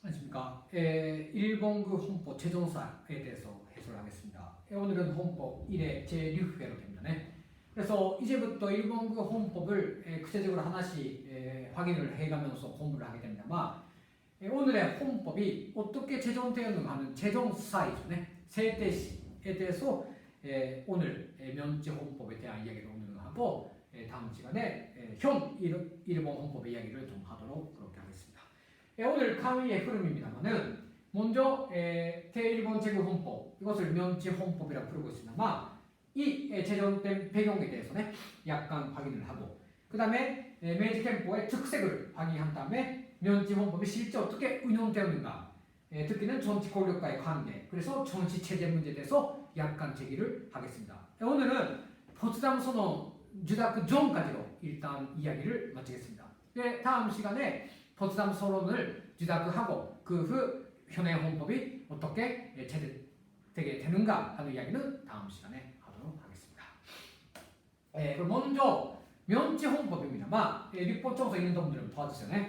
안녕하십니까. 일본그 헌법 제정사에 대해서 해설을 하겠습니다. 오늘은 헌법 1의 제6회로 됩니다. 그래서 이제부터 일본그 헌법을 구체적으로 하나씩 확인을 해가면서 공부를 하게 됩니다만, 오늘의 헌법이 어떻게 제정되었는가 하는 제정사이죠. 세대시에 대해서 오늘 면제 헌법에 대한 이야기를 오늘은 하고, 다음 시간에 현 일본 헌법의 이야기를 좀 하도록 그렇게 하겠습니다. 오늘 강의의 흐름입니다만은 먼저 제1번 제국헌법, 이것을 면제 헌법이라고 부르고 있습니다만, 이 제정된 배경에 대해서는 약간 확인을 하고, 그 다음에 메이지 캠포의 특색을 확인한 다음에 면제 헌법이 실제 어떻게 운영되었는가, 특히는 정치 권력과의 관계, 그래서 정치 체제 문제에 대해서 약간 제기를 하겠습니다. 오늘은 포츠담 선언 주다크 전까지로 일단 이야기를 마치겠습니다. 다음 시간에 포츠담 선언을 주다크하고 그 후 현행 헌법이 어떻게 제정되게 되는가 하는 이야기는 다음 시간에 하도록 하겠습니다. 그럼 먼저 면제 헌법입니다만, 일본 청소 있는 분들은 도와주세요.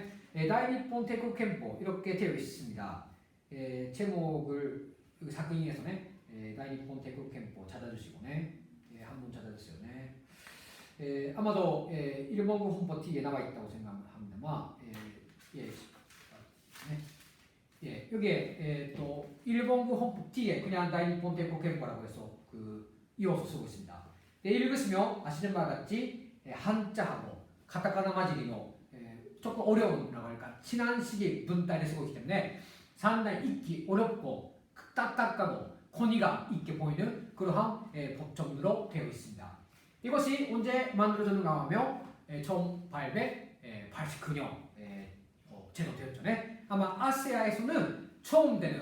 다이니폰 태국 캠포 이렇게 되어 있습니다. 제목을 사기에서는 다이니폰 태국 캠포 찾아주시고네, 한번 찾아주세요. 아마도 일본군 헌법 뒤에 나와 있다고 생각합니다만, 여기에 또 일본군 헌법 뒤에 그냥 다이니폰 태국 캠포라고 해서 이어서 쓰고 있습니다. 읽으시면 아시는 바와 같이 한자하고 카타카나 마지리노 조금 어려운 뭐라고 할까 친한식의 문단을 쓰고 있기 때문에 상당히 읽기 어렵고 딱딱하고 권위가 있게 보이는 그러한 법정으로 되어 있습니다. 이것이 언제 만들어졌는가 하면 1889년 제정되었죠. 아마 아시아에서는 처음 되는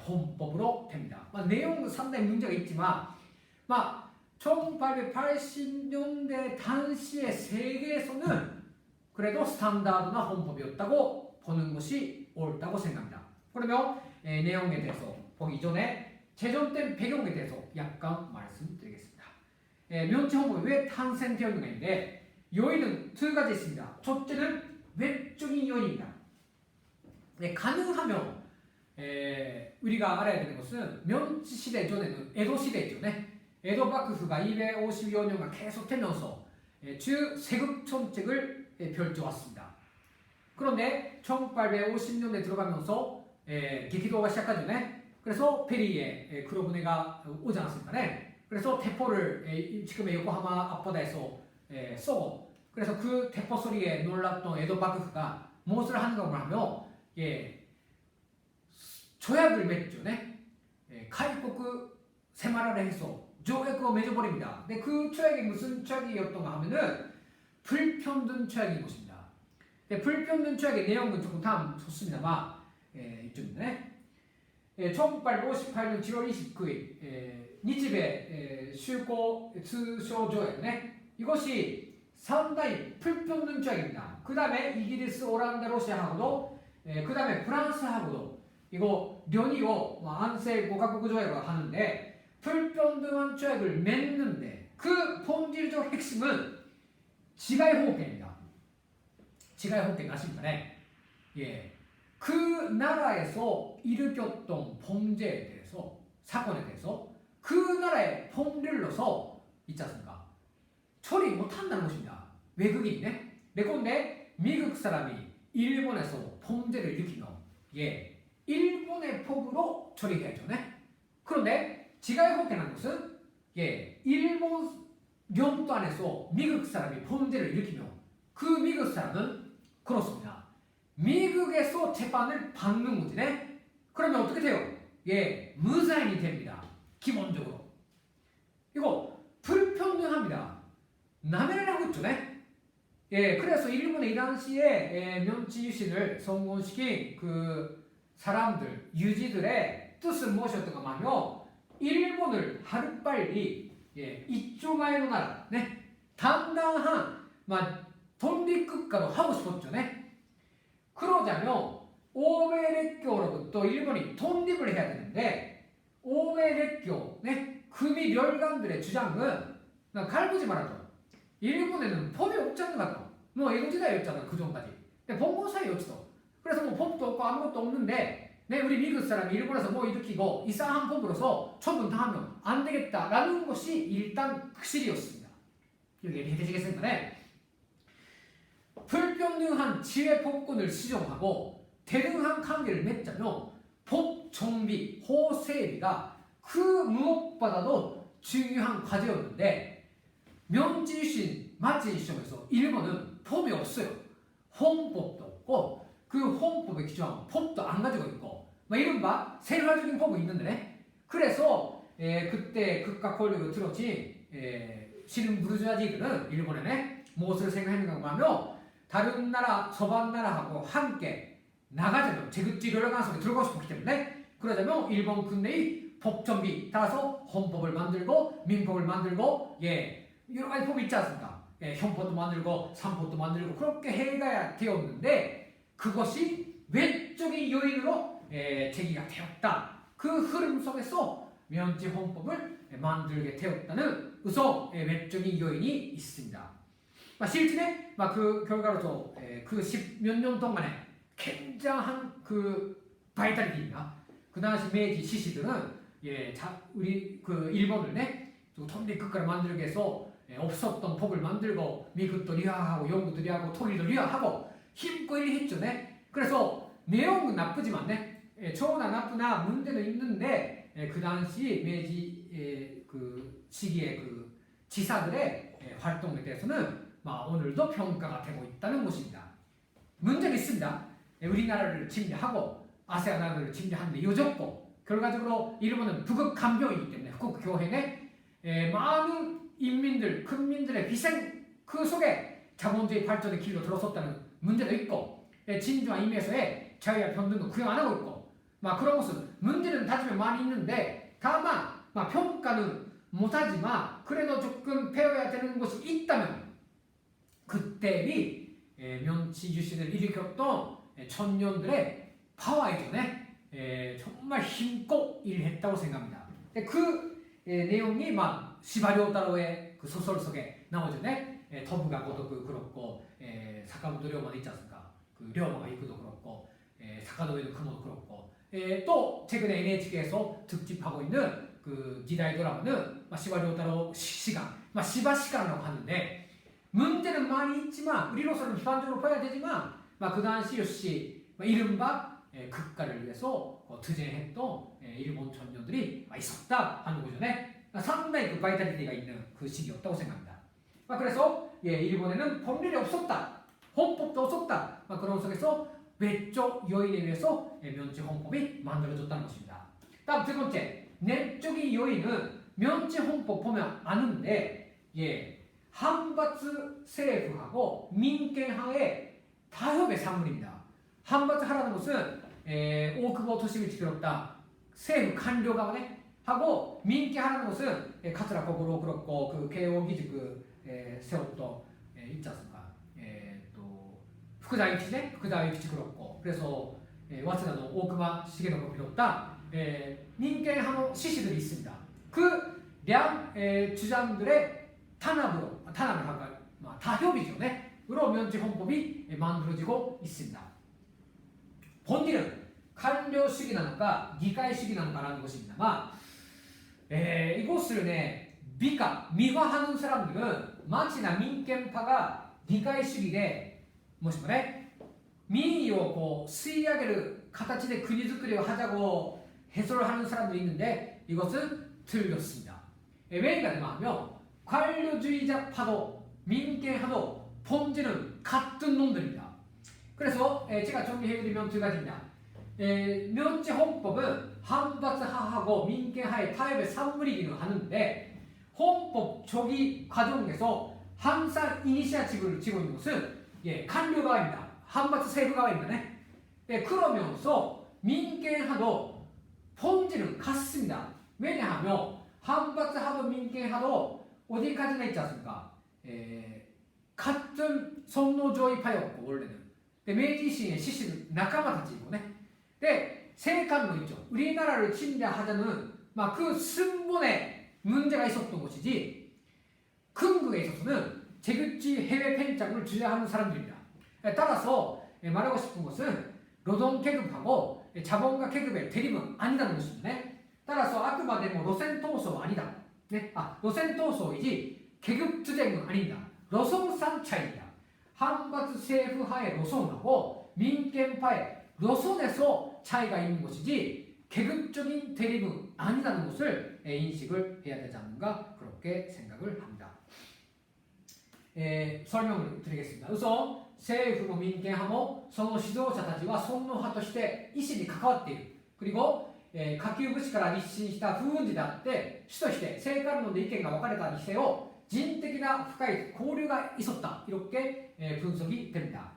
헌법으로 됩니다. 내용은 상당히 문제가 있지만 1880년대 당시의 세계에서는 그래도 스탠다드나 헌법이었다고 보는 것이 옳다고 생각합니다. 그러면 내용에 대해서 보기 전에 제정된 배경에 대해서 약간 말씀드리겠습니다. 면제 헌법이 왜 탄생되었는가인데, 요인은 두 가지 있습니다. 첫째는 외적인 요인입니다. 가능하면 우리가 알아야 되는 것은 면제 시대 전에는 에도 시대죠. 에도幕府가 254년간 계속되면서 세급 정책을 펼쳐왔습니다. 그런데 1850년대 들어가면서激動가 시작하죠. 그래서 페리에 그로브네가 오지 않았습니까? 그래서 대포를 지금의 요코하마 앞바다에서 쏘고, 그래서 그 대포 소리에 놀랐던 에도幕府가 무엇을 하는가 하면 조약을 맺죠.開国 생활을 해서 조약을 맺어버립니다. 근데 그 조약이 무슨 조약이었던가 하면은 불평등 조약인 것입니다. 불평등 조약의 내용은 조금 다음 좋습니다만, 이쪽인데 1858년 7월 29일日米 修好 通商条約 이것이 상당히 불평등 조약입니다. 그 다음에 이기리스, 오란다, 러시아하고도 그 다음에 프랑스하고도 이거 련이고 안세 5가국 조약을 하는데, 불평등한 조약을 맺는데 그 본질적 핵심은 지가이호権입니다. 지가이호권 아십니까? 그 나라에서 일으켰던 범죄에 대해서, 사건에 대해서 그 나라의 법률로서 있지 않습니까? 처리 못한다는 것입니다. 외국인이네. 그런데 미국 사람이 일본에서 범죄를 일으키면 일본의 법으로 처리해야죠. 그런데 지가이호권이라는 것은 일본 영토 안에서 미국 사람이 범죄를 일으키면 그 미국 사람은 그렇습니다. 미국에서 재판을 받는 거지. 그러면 어떻게 돼요? 무죄인이 됩니다. 기본적으로. 이거 불평등합니다. 남해를 하고 있죠. 그래서 일본의 이 당시에 면치 유신을 성공시킨 그 사람들, 유지들의 뜻은 무엇이었던가 하면, 일본을 하루빨리 이쪽마의 나라, 당당한 독립국가로 하고 싶었죠. 그러자면 오베列強로부터 일본이 독립을 해야 되는데, 오베列強, 금이 멸관들의 주장은 갈구지 말아줘. 일본에는 법이 없지 않는가. 에도지다였잖아, 그 전까지. 근데 봉건사회였어. 그래서 뭐 법도 없고 아무것도 없는데 네, 우리 미국 사람이 일본에서 뭐 일으키고 이상한 법으로서 처분당하면 안 되겠다라는 것이 일단 그 실이었습니다. 이게 이해되시겠습니까? 네. 불평등한 지회 법권을 시정하고 대등한 관계를 맺자며 법 정비, 호세비가 그 무엇보다도 중요한 과제였는데 명지유신 마진 시점에서 일본은 법이 없어요. 헌법도 없고 그 헌법에 규정한 법도 안 가지고 있고 이른바 세율화적인 법이 있는데 그래서 그때 극과 권력을 들었지 신흥 부르주아지들은 일본에는 무엇을 생각했는가 하면 다른 나라 서방 나라하고 함께 나가자면 제국주의 료라간 속에 들어가고 싶었기 때문에 그러자면 일본 군대의 법정비 따라서 헌법을 만들고 민법을 만들고 여러 가지 법이 있지 않습니까? 형법도 만들고 삼법도 만들고 그렇게 해가야 되었는데 그것이 외적인 요인으로 제기가 되었다. 그 흐름 속에서 면지 헌법을 만들게 되었다는 우선 외적인 요인이 있습니다. 실제 그 결과로서 그 10몇 년 동안에 굉장한 그 바이탈리티입니다. 그 당시 메이지 시시들은 우리 그 일본을 통일 국가를 만들기 위해서 없었던 법을 만들고 미국도 리하하고 영국도 리하하고 통일도 리하하고 힘껏 일했죠. 그래서 내용은 나쁘지만 좋으나 나쁘나 문제는 있는데 그 당시 메이지 그 시기의 그 지사들의 활동에 대해서는 오늘도 평가가 되고 있다는 것입니다. 문제는 있습니다. 우리나라를 침략하고 아세안 나라를 침략하는데 이어졌고 결과적으로 일본은 북극 간병이기 때문에 북극 교행에 많은 인민들, 큰민들의 희생 그 속에 자본주의 발전의 길로 들어섰다는 문제도 있고 진주한 임에서의 자유와 평등도 구형 안 하고 있고 그런 것은 문제는 따지면 많이 있는데 다만 평가는 못하지만 그래도 조금 배워야 되는 것이 있다면 그때의 명치유신을 일으켰던 청년들의 파워이전에 정말 힘껏 일했다고 생각합니다. 그 내용이 시바리오타로의 그 소설 속에 나오죠. 더부가 고도그 그렇고 사카모토 료마 있지 않습니까? 그 료마가 이구도 그렇고 사카노에도 크모도 그렇고 또 최근에 NHK에서 특집하고 있는 그 지다이 드라마는 시바리오타로 시간, 시바 시간이라고 하는데 문제는 많이 있지만 우리로서는 비판적으로 봐야 되지만 그 당시 역시 이른바 국가를 위해서 투쟁했던 일본 청년들이 있었다 하는 거죠. 상당히 그 바이탈리티가 있는 그 시기였다고 생각합니다. 그래서 일본에는 법률이 없었다, 헌법도 없었다. 그런 속에서 외적 요인에 의해서 면치 헌법이 만들어졌다는 것입니다. 다음 두 번째, 내적인 요인은 면치 헌법 보면 아는데 한바츠政府하고 민権派의 타협의 산물입니다. 한바츠하라는 것은 오쿠보 토시미치 그렇다政府 官僚側 하고 민権하라는 것은 카츠라 거꾸로 그렇고 그 개오기직 세웠던 있지 않습니까? 또福沢諭吉 福沢諭吉 그렇고 그래서 와츠나도 오쿠마 시게노가 비롯다 민権派の 시시들이 있습니다. 그 주장들의 탄압을 할까 타협이죠. 으로 면치 헌법이 만들어지고 있습니다. 본질은 관료주의나議会主義なのか라는 것입니다만 이것을 미화하는 사람들은 마치나 민権派가議会主義で 民意を吸い上げる形で国づくりを하자고 해설을 하는 사람들이 있는데 이것은 틀렸습니다. 왜 그러냐면 관료주의자파도 민権派도 본질은 같은 놈들입니다. 그래서 제가 정리해드리면 두 가지입니다. 면치 헌법은 한바츠하하고 민権派의 타협의 산물이기는 하는데 헌법 조기 과정에서 항상 이니시아티브를 쥐고 있는 것은 관료가입니다. 한바츠 세부가입니다. 그러면서 민権派도 본질은 같습니다. 왜냐하면 한바츠하도 민権派도 어디까지나 있지 않습니까? 같은 선노조이파였고 원래는. 메이지시의 시시는 나카마타치이고 세간도 있죠. 우리나라를 침략하자는 그 순본에 문제가 있었던 것이지 근거에 있어서는 제국주의 해외 팽창을 주장하는 사람들입니다. 따라서 말하고 싶은 것은 노동 계급하고 자본가 계급의 대립은 아니다는 것입니다. 네? 따라서 あくまでも路線闘争は 아니다. 네?路線闘争이지 계급 투쟁은 아니다. 노선상 차이다. 한국政府 派의 노선하고 민権派의 노선에서 차이가 있는 것이지 계급적인 대립은 아니다는 것을 인식을 해야 되지 않는가 그렇게 생각을 합니다. 설명을 드리겠습니다. 우선 政府も民権派もその指導者たちは尊皇派として意思に関わっている。그리고下級武士から立身した風雲児であって主として聖観論で意見が分かれたにせよ人的な深い交流が있었다. 이렇게 분석이 됩니다.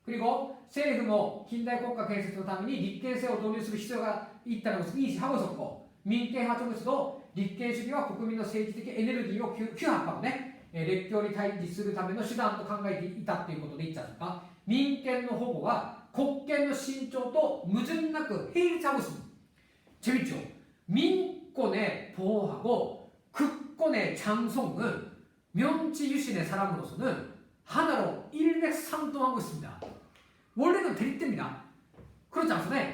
그리고政府も近代国家建設のために立憲制を導入する必要が있다는 것을 인식하고 있었고民権派쪽에서도立憲主義は国民の政治的エネルギーを규합하고ね列強に対峙するための手段と考えていたということで言っちゃうんですか民権の保護は国権の伸長と矛盾なく並立하고 있습니다. 재밌죠? 민권의 보호하고 국권의 장송은 명치 유신의 사람으로서는 하나로 일맥상통하고 있습니다. 원래는 대립됩니다. 그렇지 않습니까?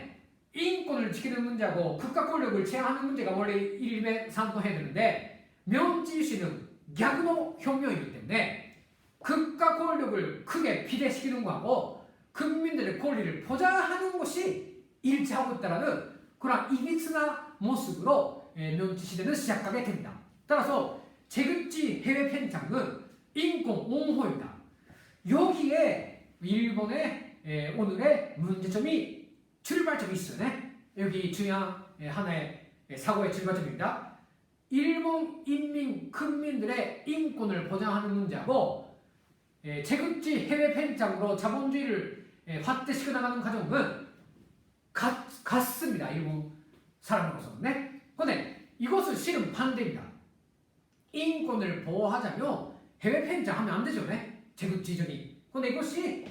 인권을 지키는 문제하고 국가 권력을 제한하는 문제가 원래 일맥상통해야 되는데 명치 유신은逆の 혁명이기 때문에 국가 권력을 크게 비대시키는 거하고 국민들의 권리를 보장하는 것이 일치하고 있다는 그런 이비스나 모습으로 명치시대는 시작하게 됩니다. 따라서 제국지 해외 편장은 인권 옹호입니다. 여기에 일본의 오늘의 문제점이 출발점이 있어요. 네? 여기 중요한 하나의 사고의 출발점입니다. 일본 인민 국민들의 인권을 보장하는 문제하고 제국지 해외 편장으로 자본주의를 확대시켜 나가는 과정은 같습니다. 일본 사람으로서는. 네? 그런데 이것은 실은 반대입니다. 인권을 보호하자면 해외 편장하면 안 되죠. 네? 제국지전이. 그런데 이것이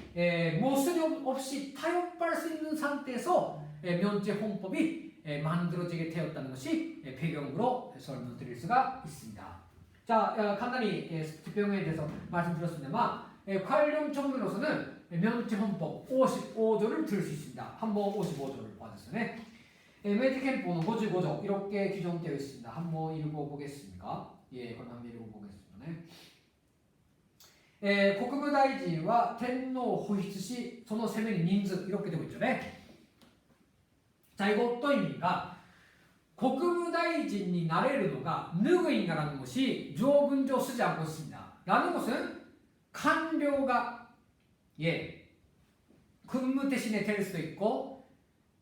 모순이 없이 타협할 수 있는 상태에서 면제 헌법이 만들어지게 되었다는 것이 배경으로 설명드릴 수가 있습니다. 자, 간단히 집행에 대해서 말씀드렸습니다만 관련 정리로서는 면제 헌법 55조를 들을 수 있습니다. 한번 55조를 봐주세요. 메이지憲法の 55조 이렇게 규정되어 있습니다. 한번 읽어보겠습니까? 예, 그럼 한번 읽어보겠습니다.国務大臣は天皇を保筆しその責める人数 이렇게 되고 있죠. 네? 자, 이거 어떤 의미가国務大臣になれるのが 누구인가라는 것이 조문조 쓰지 않고 있습니다. 라는 것은官僚が 근무 대신에 될 수도 있고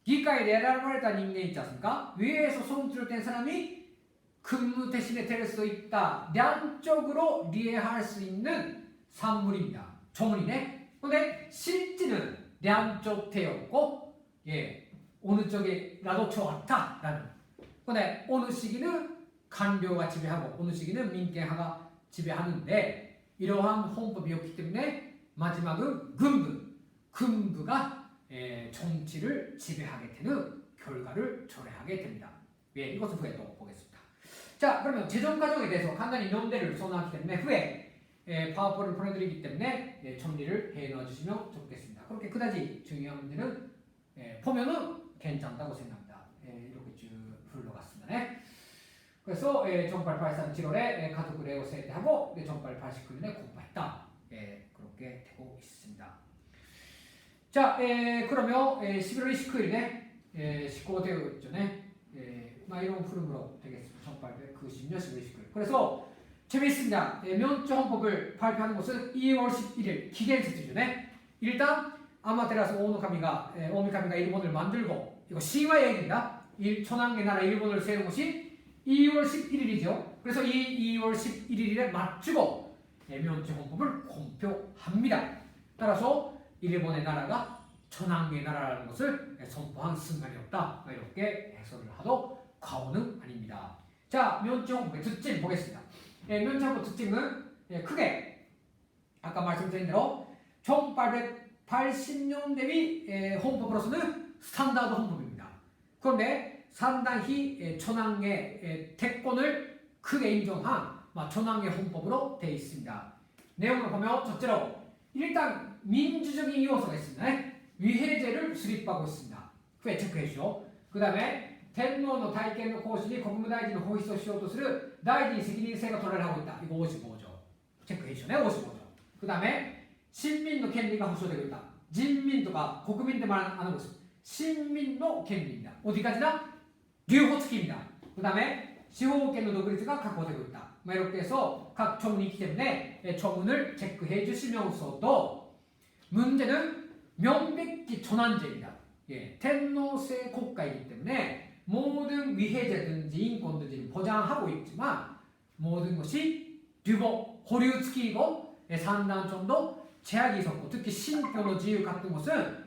議会で選ばれた人間있지 않습니까? 위에서 손질을 뗀 사람이 근무 대신에 될 수 있다. 양쪽으로 이해할 수 있는 산물입니다. 조문이네. 그런데 실제는 양쪽 되었고 어느 쪽이라도 좋았다라는. 그런데 어느 시기는官僚가 지배하고 어느 시기는 민계화가 지배하는데 이러한 헌법이었기 때문에 마지막은 군부가 정치를 지배하게 되는 결과를 초래하게 됩니다. 이것은 후에 또 보겠습니다. 자, 그러면 재정 과정에 대해서 간단히 논대를 선언하기 때문에 후에 파워포를 보내드리기 때문에 정리를 해 넣어주시면 좋겠습니다. 그렇게 그다지 중요한 문제는 보면은 괜찮다고 생각합니다. 이렇게 쭉 흘러갔습니다. 네? 그래서 1883 7월에 가족을 에어세트하고 1889년에 공부했다. 그렇게 되고 있습니다. 자, 그러면 11월 29일에施行되어 있죠. 이런 흐름으로 되겠습니다. 1890년 11월 29일. 그래서 재미있습니다. 면제 헌법을 발표하는 것은 2월 11일 기겐세트죠. 일단 아마테라스 오미카미가 일본을 만들고 이거 시와 얘기입니다. 천황의 나라 일본을 세운 것이 2월 11일이죠. 그래서 이 2월 11일에 맞추고 면제 헌법을 공표합니다. 따라서 일본의 나라가 천황의 나라라는 것을 선포한 순간이었다. 이렇게 해석을 하도 과언은 아닙니다. 자, 면제 헌법의 특징 보겠습니다. 면제 헌법 특징은 크게 아까 말씀드린 대로 1880년대의 헌법으로서는 스탠다드 헌법입니다. 그런데 상당히 천황의 태권을 크게 인정한 천황의 헌법으로 되어 있습니다. 내용을 보면 첫째로 일단 민주적인 요소가 있습니다. 위해제를 수립하고 있습니다. 후에 체크해 주죠. 그 다음에天皇の大権の行使に国務大臣の放出をしようとする大臣に責任性が取られ하고 있다. 이거 55조. 체크해 주죠. 네, 55조. 그 다음에 신민의 권리가保障되고 있다. 진민とか 국민 때 말하는 것은 신민의権利입니다. 어디까지나? 류호츠키입니다. 그 다음에 시호権の 独立가 확보되고 있다. 이렇게 해서 각 조문이 있기 때문에 조문을 체크해 주시면서도 문제는 명백히 전환제입니다. 예,天皇制 국가이기 때문에 모든 위해제든지 인권든지 보장하고 있지만 모든 것이 류보,保留付き이고 산단점도 제약이 있었고 특히 신교의 자유 같은 것은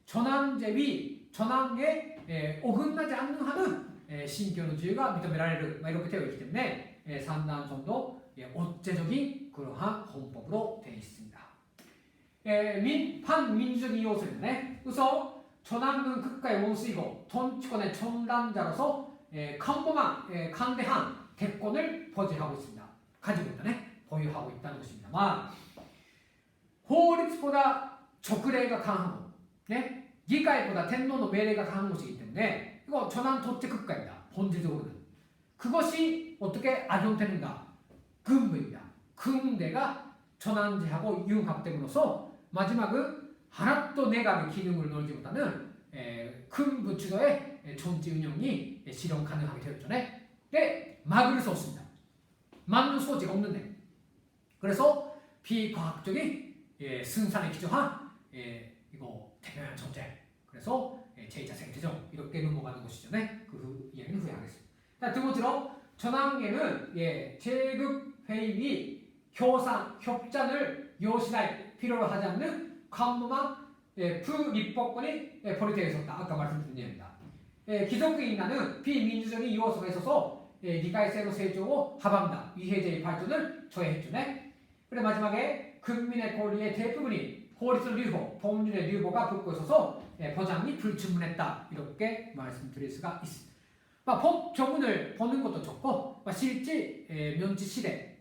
전환제 위 전환에 어긋나지 않는 한은 신교의 자유가 認められる 이렇게 되어 있기 때문에 산단점도 od제적인 그러한 헌법으로 되어 있습니다. 반민주적인 요소인데 우선 전환은 국가의 원수이고 정치권의 전담자로서 평범한 강대한 대권을 보유하고 있습니다. 가지고 있다네 보유하고 있다는 것입니다만 法律보다 적례가 강하고議会보다天皇の命令が 강한 것이기 때문에 이거 전환 독재 국가입니다. 본질적으로는 그것이 어떻게 악용되는가? 군부입니다. 군대가 전환제하고 융합됨으로써 마지막은 하나도 내각의 기능을 넣지보다는 군부 주도의 정치 운영이 실현 가능하게 되었죠. 네, 막을 수 없습니다. 막는 소지가 없는데 그래서 비과학적인 승산에 기초한 이거 대표현 정책 그래서 제2차 세계대전 이렇게 넘어가는 것이죠. 네, 그 이야기는 후에 하겠습니다. 자, 두 번째로 전환계는 제국회의 협상, 협찬을 요신할 필요로 하지 않는 광범한 불입법권이 포함되어 있었다. 아까 말씀드린 예입니다. 기독교인단은 비민주적인 요소가 있어서 리가이세로 세조고 하방다. 위해제의 발전을 저해했죠. 네? 그리고 마지막에 국민의 권리의 대부분이法律 류보, 법률의 류보가 붙고 있어서 보장이 불충분했다. 이렇게 말씀드릴 수가 있습니다. 법 조문을 보는 것도 좋고 실제 면치 시대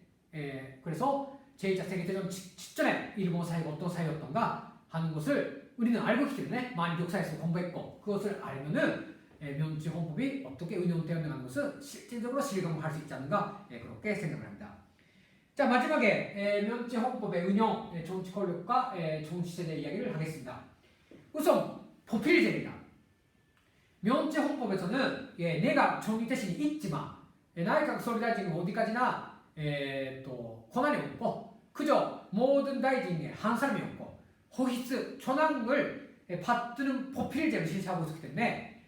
그래서 제2차 세계대전 직전에 일본 사회가 어떤 사회였던가 하는 것을 우리는 알고 있기 때문에 많이 역사에서 공부했고 그것을 알면은 면치 헌법이 어떻게 운영되었는가 하는 것을 실질적으로 실감을 할 수 있지 않는가 그렇게 생각을 합니다. 자 마지막에 면치 헌법의 운영, 정치 권력과 정치 체제 이야기를 하겠습니다. 우선 포필제입니다. 면치 헌법에서는 내각 정리 대신이 있지만内閣総理大臣은 어디까지나 또 권한이 없고 그저 모든 다이징에 한 사람이 없고 호기스 전환을 받드는 포필제를 실시하고 있기 때문에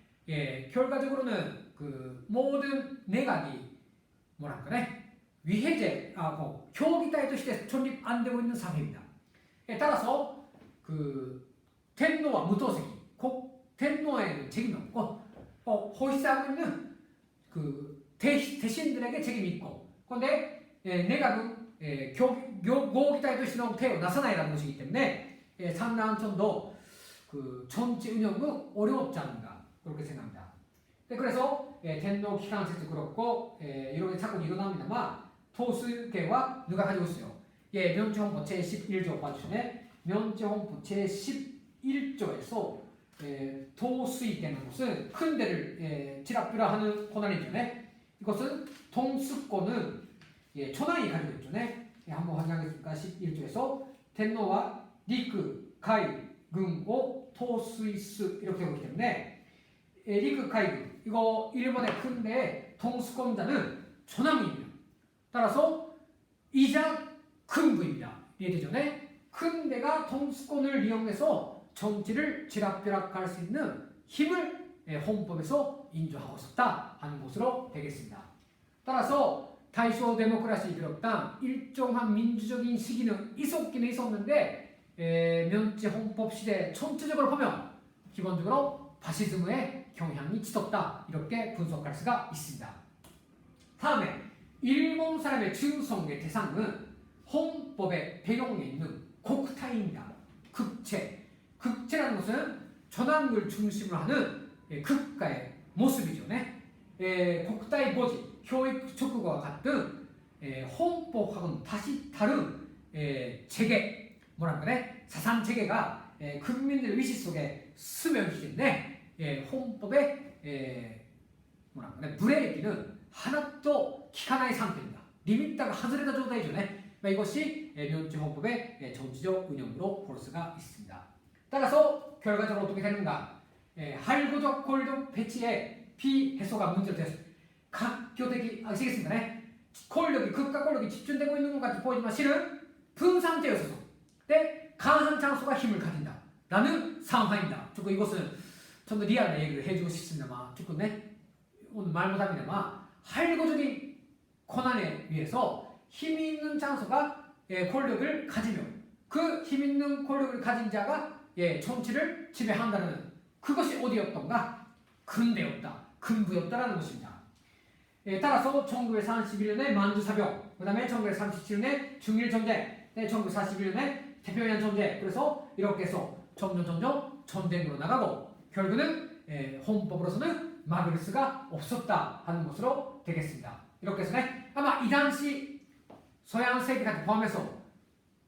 결과적으로는 그 모든 내각이 뭐랄까네 위해제하고協議体として 존립 안 되고 있는 상태입니다. 따라서 그天皇は 무도색이天皇에는 책임이 없고 호기스하고 있는 그 대신들에게 책임이 있고 그런데 내각은合議体としての手を出さない라는 것이기 때문에 상당한 정도 그 정치 운영은 어렵지 않은가 그렇게 생각합니다. 그래서天皇 기간제도 그렇고 이런 사건이 일어납니다만 토수계와 누가 가지고 있어요? 면치헌법 제11조 봐주시네. 면치헌법 제11조에서 도수익되는 것은 큰 데를 지락비라하는 권한이죠. 이것은 통수권은 천황이 가지고 있죠. 한번 확인하겠습니까? 11조에서天皇は 陸, gai, 군を 토수이스 이렇게 되기 때문에 리크, 가이군 이거 일본의 큰데 통수권자는 천황입니다. 따라서 이자 군부입니다. 이해되죠? 큰 데가 통수권을 이용해서 정치를 지락벼락할 수 있는 힘을 헌법에서 인정하고 있었다 하는 것으로 되겠습니다. 따라서 다이쇼 데모크라시 비롯한 일정한 민주적인 시기는 있었기는 있었는데 면치 헌법 시대 전체적으로 보면 기본적으로 파시즘의 경향이 짙었다 이렇게 분석할 수가 있습니다. 다음에 일본 사람의 충성의 대상은 헌법의 배경에 있는 국타입니다. 국채. 국채라는 것은 전환을 중심으로 하는 국가의 모습이죠. 국가의 보지, 교육 촉구와 같은 헌법하고는 다시 다른 체계, 뭐랄까네, 자산 체계가 국민들 의식 속에 스며있는데 헌법의 브레이크는 하나도 기카나의 상태입니다. 리미터가 하즈레다状態죠. 이것이 면제 헌법의 정치적 운영으로 볼 수가 있습니다. 따라서 결과적으로 어떻게 되는가? 할구적 권력 배치에 비해소가 문제로 되었습니다. 각교택이 아시겠습니까? 극과 권력이 집중되고 있는 것 같이 보이지만 실은 분산되어서 강한 장소가 힘을 가진다 라는 상황입니다. 조금 이것은 좀 더 리얼한 얘기를 해주고 싶습니다만 조금 오늘 말 못합니다만 할구적인 권한에 의해서 힘이 있는 장소가 권력을 가지며 그 힘 있는 권력을 가진 자가 정치를 지배한다는 그것이 어디였던가? 근대였다, 근부였다라는 것입니다. 따라서 1931년에 만주사병, 그 다음에 1937년에 중일전쟁, 1941년에 태평양 전쟁, 그래서 이렇게 해서 점점 전쟁으로 나가고 결국은 헌법으로서는 막을 수가 없었다 하는 것으로 되겠습니다. 이렇게 해서 아마 이 당시 서양 세계까지 포함해서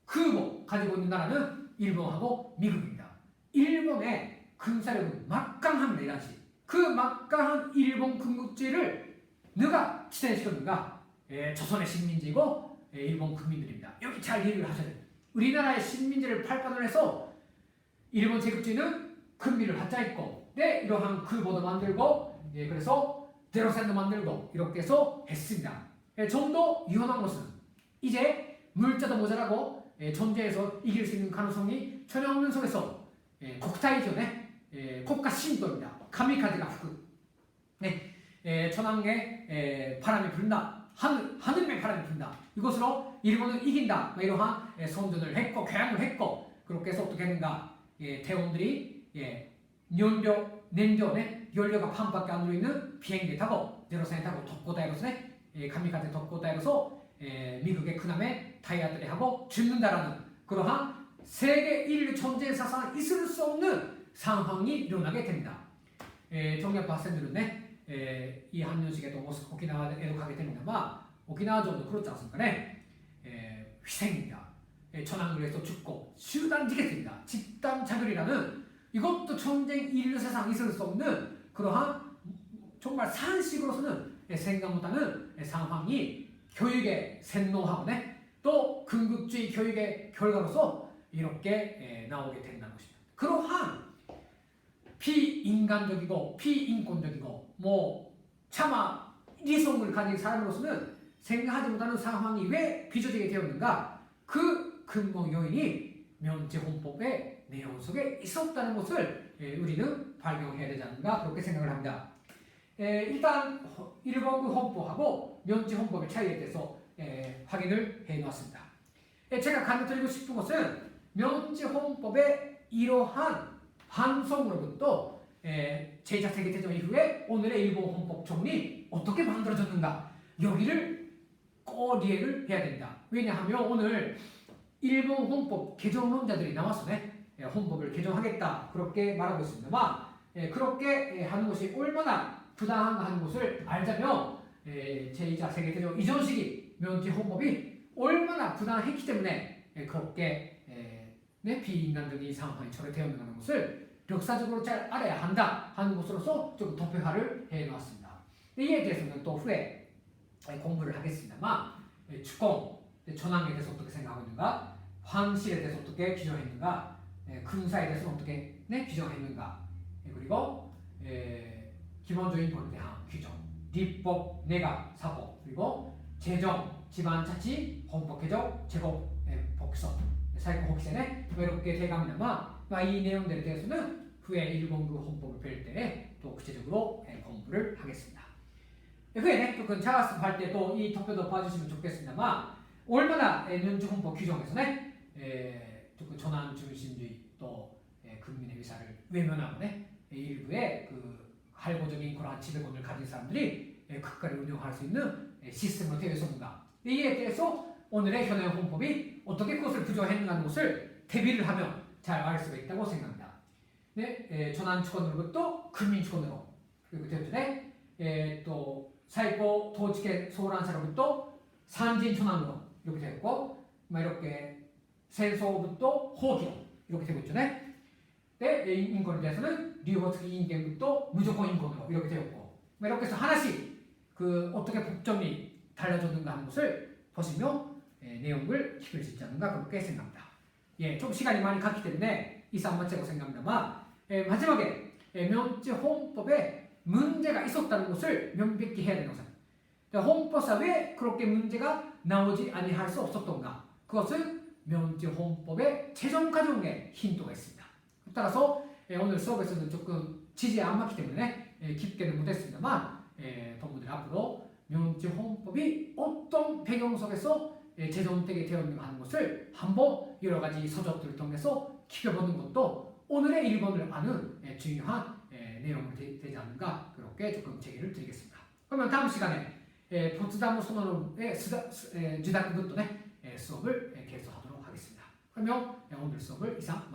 그거 가지고 있는 나라는 일본하고 미국입니다. 일본의 군사력은 막강합니다. 이 당시 그 막강한 일본 군국주의를 누가 지탱시켰는가? 조선의 식민지이고 일본 국민들입니다. 여기 잘 이해를 하셔야 돼요. 우리나라의 식민지를 발판을 해서 일본 제국주의는 금비를 받자 있고 이러한 글보도 만들고 그래서 제로센도 만들고 이렇게 해서 했습니다. 좀 더 유연한 것은 이제 물자도 모자라고 전쟁에서 이길 수 있는 가능성이 전혀 없는 속에서 국타이전에 국가 신도입니다. 가미카즈가吹く 천황의 바람이 분다, 하늘의 바람이 분다. 이것으로 일본은 이긴다. 이러한 선전을 했고 교양을 했고 그렇게 해서 어떻게 했는가? 대원들이 연료가 반밖에 안 들어있는 비행기 타고 제로센 타고 덕고다이로서 가미카제 덕고다이로서 미국의 그남의 다이아들이 하고 죽는다라는 그러한 세계 인류 전쟁 사상 있을 수 없는 상황이 일어나게 됩니다. 정리한 학생들은 이 한년식에도 오키나와에도 가게 됩니다만 오키나와전도 그렇지 않습니까? 희생입니다. 천황군에서 죽고 수단지겠습니다. 집단자결이라는 이것도 전쟁 인류 사상 있을 수 없는 그러한 정말 산식으로서는 생각 못하는 상황이 교육의 셋노하고 또 군국주의 교육의 결과로서 이렇게 나오게 된다는 것입니다. 그러한 비인간적이고 비인권적이고 차마 이성을 가진 사람으로서는 생각하지 못하는 상황이 왜 빚어지게 되었는가? 그 근본 요인이 면제헌법의 내용 속에 있었다는 것을 우리는 발견해야 되지 않는가 그렇게 생각을 합니다. 일단 일본군 헌법하고 면제헌법의 차이에 대해서 확인을 해놓았습니다. 제가 강조드리고 싶은 것은 면제헌법의 이러한 반성으로부터 제2차 세계대전 이후에 오늘의 일본 헌법 조문이 어떻게 만들어졌는가 여기를 이해를 해야 된다. 왜냐하면 오늘 일본 헌법 개정론자들이 나와서 헌법을 개정하겠다 그렇게 말하고 있습니다만 그렇게 하는 것이 얼마나 부당한가 하는 것을 알자면 제2차 세계대전 이전 시기 면제 헌법이 얼마나 부당했기 때문에 그렇게 비인간적인 상황이 처리되었는가 것을 역사적으로 잘 알아야 한다 하는 것으로서 좀 도표화를 해놓았습니다. 이에 대해서는 또 후에 공부를 하겠습니다만 주공, 전황에 대해서 어떻게 생각하고 있는가, 황실에 대해서 어떻게 규정했는가, 군사에 대해서 어떻게 규정했는가, 그리고 기본적인 권에 대한 규정,立法, 내각, 사법, 그리고 재정, 지방자치, 헌법 개정, 제국 복선, 사회권 혹세네 이렇게 돼갑니다만 이 내용들에 대해서는 후에 일본군 헌법을 뵐 때 또 구체적으로 공부를 하겠습니다. 후에 조금 자학습할 때 또 이 도표도 봐주시면 좋겠습니다만 얼마나 면제 헌법 규정에서는 조금 전환 중심주의 또 국민의 의사를 외면하고 일부의 그 할고적인 그러한 지배권을 가진 사람들이 국가를 운영할 수 있는 시스템으로 되어 있었는가 이에 대해서 오늘의 현행 헌법이 어떻게 그것을 부정했는가 하는 것을 대비를 하면 잘 알 수가 있다고 생각합니다. 전환주권으로부터 국민주권으로 그리고 되었죠. 또 사회권 도직의 소란사로부터 산진천황으로 이렇게 되었고 이렇게 세소부터 호기로 이렇게 되고 있죠. 인권에 대해서는 류호츠기 인권부터 무조건 인권으로 이렇게 되었고 이렇게 해서 하나씩 그 어떻게 법정이 달라졌는가 하는 것을 보시며 내용을 기울일 수 있지 않는가 그렇게 생각합니다. 예, 좀 시간이 많이 갔기 때문에 이상 마치고 생각합니다만 마지막에 명제 헌법에 문제가 있었다는 것을 명백히 해야 되는 것은 헌법사 왜 그렇게 문제가 나오지 아니할 수 없었던가 그것은 명제 헌법의 최종 과정에 힌트가 있습니다. 따라서 오늘 수업에서는 조금 지지에 안 맞기 때문에 깊게는 못했습니다만 동무들 앞으로 명제 헌법이 어떤 배경 속에서 재정되게 되었는가 하는 것을 한번 여러 가지 서적들을 통해서 깊여보는 것도 오늘의 일본을 아는 중요한 내용이 되지 않는가 그렇게 조금 제기를 드리겠습니다. 그러면 다음 시간에 포츠다무 선언의 주다크 부터 수업을 계속하도록 하겠습니다. 그러면 오늘 수업을 이상